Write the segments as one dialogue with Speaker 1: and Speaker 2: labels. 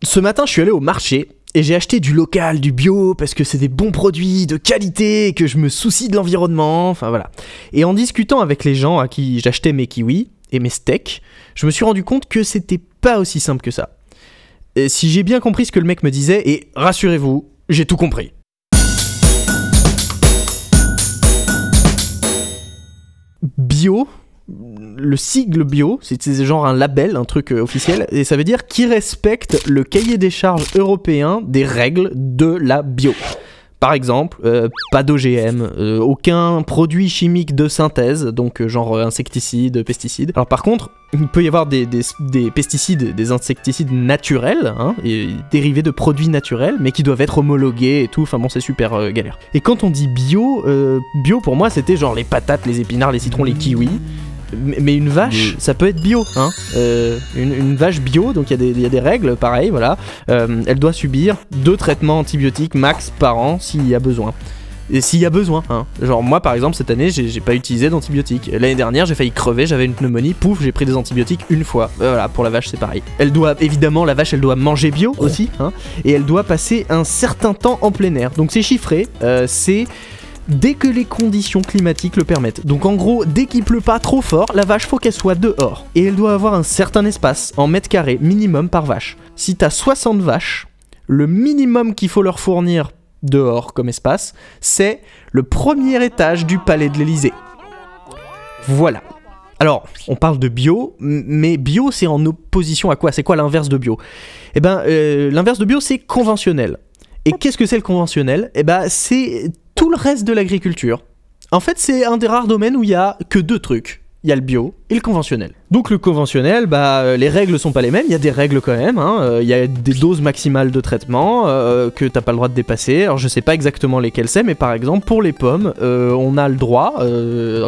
Speaker 1: Ce matin, je suis allé au marché et j'ai acheté du local, du bio, parce que c'est des bons produits de qualité, que je me soucie de l'environnement, enfin voilà. Et en discutant avec les gens à qui j'achetais mes kiwis et mes steaks, je me suis rendu compte que c'était pas aussi simple que ça. Et si j'ai bien compris ce que le mec me disait, et rassurez-vous, j'ai tout compris. Bio, le sigle bio, c'est genre un label, un truc officiel, et ça veut dire qui respecte le cahier des charges européen des règles de la bio. Par exemple, pas d'OGM, aucun produit chimique de synthèse, donc genre insecticides, pesticides. Alors par contre, il peut y avoir des pesticides, des insecticides naturels, hein, et dérivés de produits naturels, mais qui doivent être homologués et tout, enfin bon c'est super galère. Et quand on dit bio, bio pour moi c'était genre les patates, les épinards, les citrons, les kiwis. Mais une vache, ça peut être bio, hein. Une vache bio, donc il y a des règles, pareil, voilà. Elle doit subir 2 traitements antibiotiques max par an s'il y a besoin. Et s'il y a besoin, hein. Genre moi par exemple cette année j'ai pas utilisé d'antibiotiques. L'année dernière j'ai failli crever, j'avais une pneumonie, pouf, j'ai pris des antibiotiques une fois. Voilà, pour la vache c'est pareil. Elle doit, évidemment, la vache elle doit manger bio aussi, hein. Et elle doit passer un certain temps en plein air. Donc c'est chiffré, c'est... dès que les conditions climatiques le permettent. Donc en gros, dès qu'il pleut pas trop fort, la vache faut qu'elle soit dehors. Et elle doit avoir un certain espace, en mètres carrés, minimum par vache. Si t'as 60 vaches, le minimum qu'il faut leur fournir dehors comme espace, c'est le premier étage du palais de l'Élysée. Voilà. Alors, on parle de bio, mais bio c'est en opposition à quoi? C'est quoi l'inverse de bio? Eh ben, l'inverse de bio c'est conventionnel. Et qu'est-ce que c'est le conventionnel? Eh ben, c'est tout le reste de l'agriculture. En fait, c'est un des rares domaines où il y a que 2 trucs. Il y a le bio et le conventionnel. Donc le conventionnel, les règles sont pas les mêmes, il y a des règles quand même, hein. Il y a des doses maximales de traitement que t'as pas le droit de dépasser. Alors je sais pas exactement lesquelles c'est, mais par exemple pour les pommes, on a le droit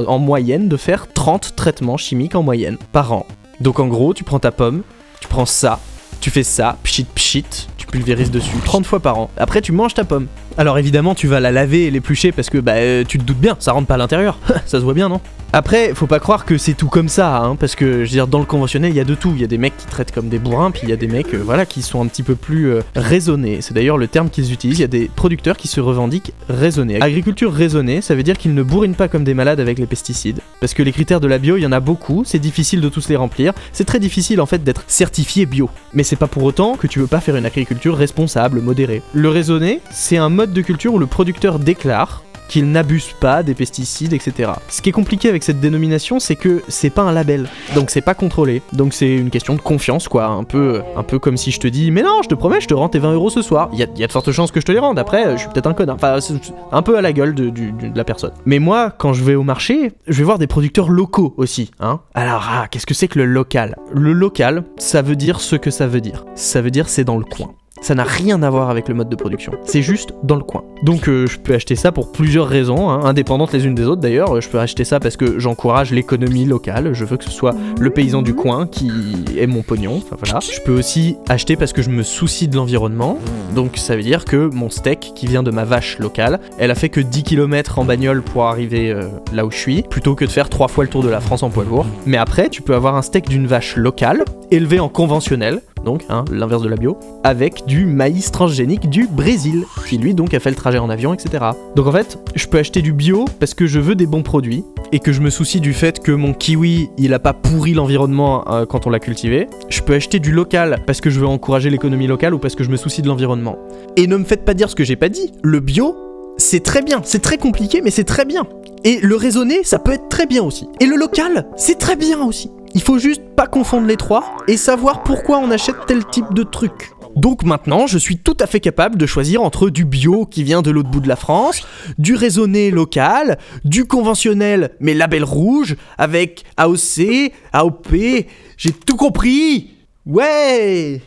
Speaker 1: en moyenne de faire 30 traitements chimiques en moyenne par an. Donc en gros, tu prends ta pomme, tu prends ça, tu fais ça, pchit pchit, tu pulvérises dessus 30 fois par an. Après tu manges ta pomme. Alors évidemment tu vas la laver et l'éplucher parce que tu te doutes bien, ça rentre pas à l'intérieur. Ça se voit bien, non? Après, faut pas croire que c'est tout comme ça, hein, parce que je veux dire, dans le conventionnel, il y a de tout. Il y a des mecs qui traitent comme des bourrins, puis il y a des mecs qui sont un petit peu plus raisonnés. C'est d'ailleurs le terme qu'ils utilisent. Il y a des producteurs qui se revendiquent raisonnés. Agriculture raisonnée, ça veut dire qu'ils ne bourrinent pas comme des malades avec les pesticides. Parce que les critères de la bio, il y en a beaucoup, c'est difficile de tous les remplir. C'est très difficile en fait d'être certifié bio. Mais c'est pas pour autant que tu veux pas faire une agriculture responsable, modérée. Le raisonné, c'est un mode de culture où le producteur déclare qu'il n'abuse pas des pesticides, etc. Ce qui est compliqué avec cette dénomination, c'est que c'est pas un label, donc c'est pas contrôlé. Donc c'est une question de confiance, quoi. Un peu comme si je te dis, mais non, je te promets, je te rends tes 20 € ce soir. Il y a de fortes chances que je te les rende. Après, je suis peut-être un connard. Enfin, c'est un peu à la gueule de la personne. Mais moi, quand je vais au marché, je vais voir des producteurs locaux aussi, hein. Alors, qu'est-ce que c'est que le local? Le local, ça veut dire ce que ça veut dire. Ça veut dire c'est dans le coin. Ça n'a rien à voir avec le mode de production, c'est juste dans le coin. Donc je peux acheter ça pour plusieurs raisons, hein, indépendantes les unes des autres d'ailleurs. Je peux acheter ça parce que j'encourage l'économie locale, je veux que ce soit le paysan du coin qui ait mon pognon, enfin voilà. Je peux aussi acheter parce que je me soucie de l'environnement, donc ça veut dire que mon steak qui vient de ma vache locale, elle a fait que 10 km en bagnole pour arriver là où je suis, plutôt que de faire 3 fois le tour de la France en poids lourd. Mais après, tu peux avoir un steak d'une vache locale, élevé en conventionnel, donc l'inverse de la bio, avec du maïs transgénique du Brésil, qui lui donc a fait le trajet en avion, etc. Donc en fait, je peux acheter du bio parce que je veux des bons produits, et que je me soucie du fait que mon kiwi, il a pas pourri l'environnement quand on l'a cultivé. Je peux acheter du local parce que je veux encourager l'économie locale ou parce que je me soucie de l'environnement. Et ne me faites pas dire ce que j'ai pas dit, le bio, c'est très bien, c'est très compliqué, mais c'est très bien. Et le raisonné, ça peut être très bien aussi. Et le local, c'est très bien aussi. Il faut juste pas confondre les trois et savoir pourquoi on achète tel type de truc. Donc maintenant, je suis tout à fait capable de choisir entre du bio qui vient de l'autre bout de la France, du raisonné local, du conventionnel mais label rouge, avec AOC, AOP, j'ai tout compris. Ouais.